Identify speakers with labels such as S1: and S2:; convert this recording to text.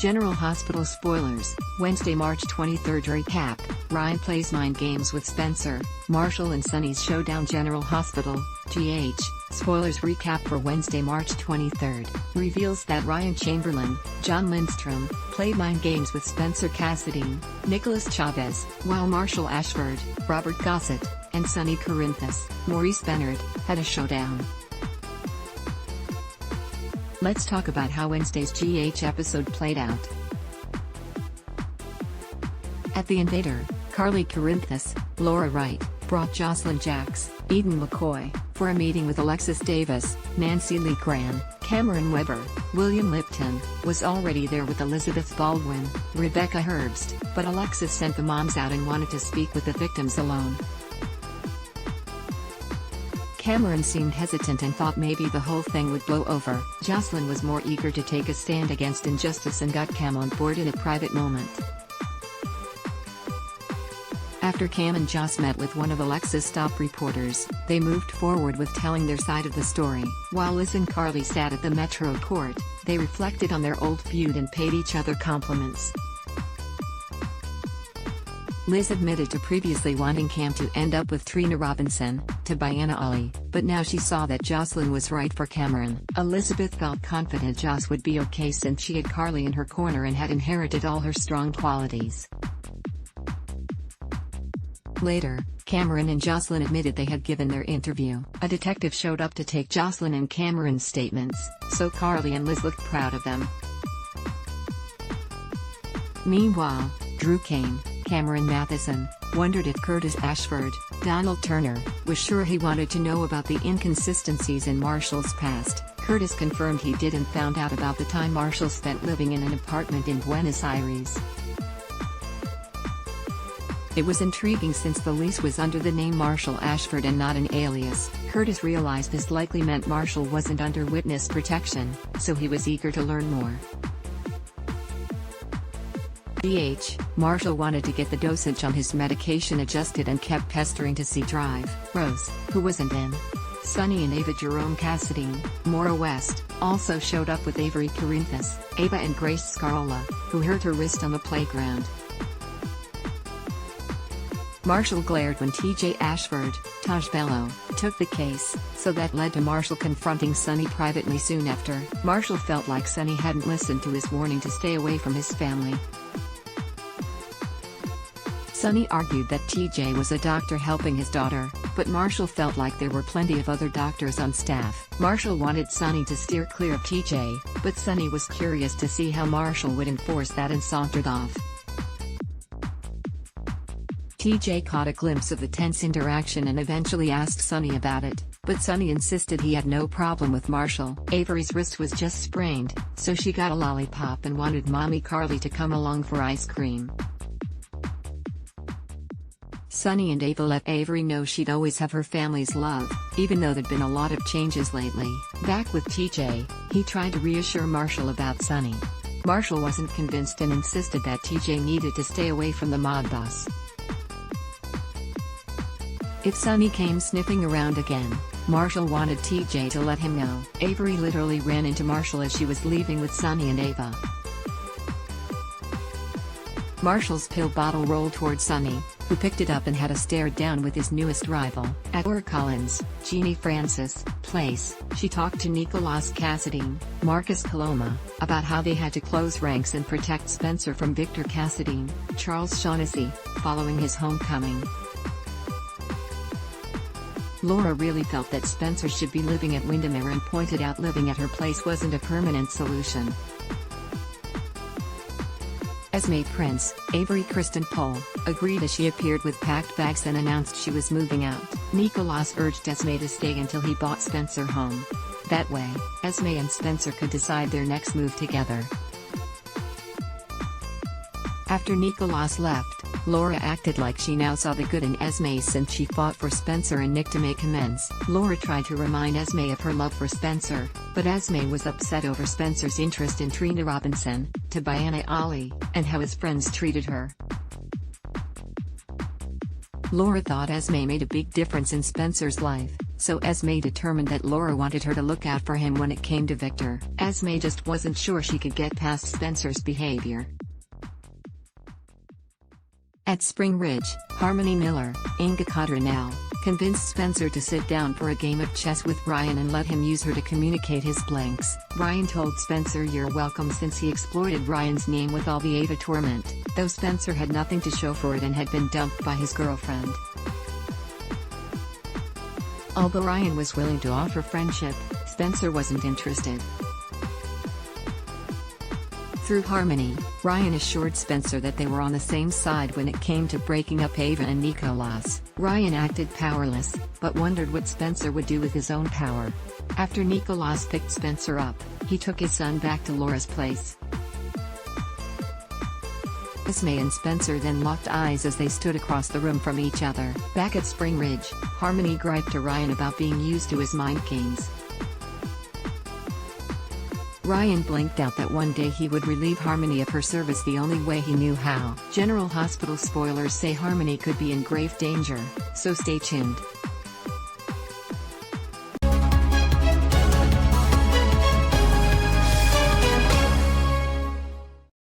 S1: General Hospital spoilers, Wednesday, March 23rd recap, Ryan plays mind games with Spencer, Marshall and Sonny's Showdown. General Hospital, GH, spoilers recap for Wednesday, March 23rd, reveals that Ryan Chamberlain, John Lindstrom, played mind games with Spencer Cassadine, Nicholas Chavez, while Marshall Ashford, Robert Gossett, and Sonny Corinthus, Maurice Bernard, had a showdown. Let's talk about how Wednesday's GH episode played out. At the Invader, Carly Corinthus, Laura Wright, brought Jocelyn Jacks, Eden McCoy, for a meeting with Alexis Davis, Nancy Lee Graham, Cameron Weber. William Lipton was already there with Elizabeth Baldwin, Rebecca Herbst, but Alexis sent the moms out and wanted to speak with the victims alone. Cameron seemed hesitant and thought maybe the whole thing would blow over. Jocelyn was more eager to take a stand against injustice and got Cam on board in a private moment. After Cam and Joss met with one of Alexis' top reporters, they moved forward with telling their side of the story. While Liz and Carly sat at the Metro Court, they reflected on their old feud and paid each other compliments. Liz admitted to previously wanting Cam to end up with Trina Robinson, to Diana Ali, but now she saw that Jocelyn was right for Cameron. Elizabeth felt confident Joss would be okay since she had Carly in her corner and had inherited all her strong qualities. Later, Cameron and Jocelyn admitted they had given their interview. A detective showed up to take Jocelyn and Cameron's statements, so Carly and Liz looked proud of them. Meanwhile, Drew Kane, Cameron Matheson, wondered if Curtis Ashford, Donald Turner, was sure he wanted to know about the inconsistencies in Marshall's past. Curtis confirmed he did and found out about the time Marshall spent living in an apartment in Buenos Aires. It was intriguing since the lease was under the name Marshall Ashford and not an alias. Curtis realized this likely meant Marshall wasn't under witness protection, so he was eager to learn more. Marshall wanted to get the dosage on his medication adjusted and kept pestering to see Drive. Rose, who wasn't in. Sonny and Ava Jerome Cassadine, Maura West, also showed up with Avery Corinthus, Ava and Grace Scarola, who hurt her wrist on the playground. Marshall glared when TJ Ashford, Taj Bello, took the case, so that led to Marshall confronting Sonny privately soon after. Marshall felt like Sonny hadn't listened to his warning to stay away from his family. Sonny argued that TJ was a doctor helping his daughter, but Marshall felt like there were plenty of other doctors on staff. Marshall wanted Sonny to steer clear of TJ, but Sonny was curious to see how Marshall would enforce that and sauntered off. TJ caught a glimpse of the tense interaction and eventually asked Sonny about it, but Sonny insisted he had no problem with Marshall. Avery's wrist was just sprained, so she got a lollipop and wanted Mommy Carly to come along for ice cream. Sonny and Ava let Avery know she'd always have her family's love, even though there'd been a lot of changes lately. Back with TJ, he tried to reassure Marshall about Sonny. Marshall wasn't convinced and insisted that TJ needed to stay away from the mob boss. If Sonny came sniffing around again, Marshall wanted TJ to let him know. Avery literally ran into Marshall as she was leaving with Sonny and Ava. Marshall's pill bottle rolled toward Sonny, who picked it up and had a stare down with his newest rival. At Laura Collins, Jeannie Francis, Place, she talked to Nicholas Cassadine, Marcus Coloma, about how they had to close ranks and protect Spencer from Victor Cassadine, Charles Shaughnessy, following his homecoming. Laura really felt that Spencer should be living at Windermere and pointed out living at her place wasn't a permanent solution. Esme Prince, Avery Kristen Pohl, agreed as she appeared with packed bags and announced she was moving out. Nicholas urged Esme to stay until he bought Spencer home. That way, Esme and Spencer could decide their next move together. After Nicholas left, Laura acted like she now saw the good in Esme since she fought for Spencer and Nick to make amends. Laura tried to remind Esme of her love for Spencer, but Esme was upset over Spencer's interest in Trina Robinson, Tabayana Ali, and how his friends treated her. Laura thought Esme made a big difference in Spencer's life, so Esme determined that Laura wanted her to look out for him when it came to Victor. Esme just wasn't sure she could get past Spencer's behavior. At Spring Ridge, Harmony Miller, Inga Cotronell, convinced Spencer to sit down for a game of chess with Ryan and let him use her to communicate his blanks. Ryan told Spencer you're welcome since he exploited Ryan's name with all the Ava torment, though Spencer had nothing to show for it and had been dumped by his girlfriend. Although Ryan was willing to offer friendship, Spencer wasn't interested. Through Harmony, Ryan assured Spencer that they were on the same side when it came to breaking up Ava and Nicholas. Ryan acted powerless, but wondered what Spencer would do with his own power. After Nicholas picked Spencer up, he took his son back to Laura's place. Esme and Spencer then locked eyes as they stood across the room from each other. Back at Spring Ridge, Harmony griped to Ryan about being used to his mind games. Ryan blinked out that one day he would relieve Harmony of her service the only way he knew how. General Hospital spoilers say Harmony could be in grave danger, so stay tuned.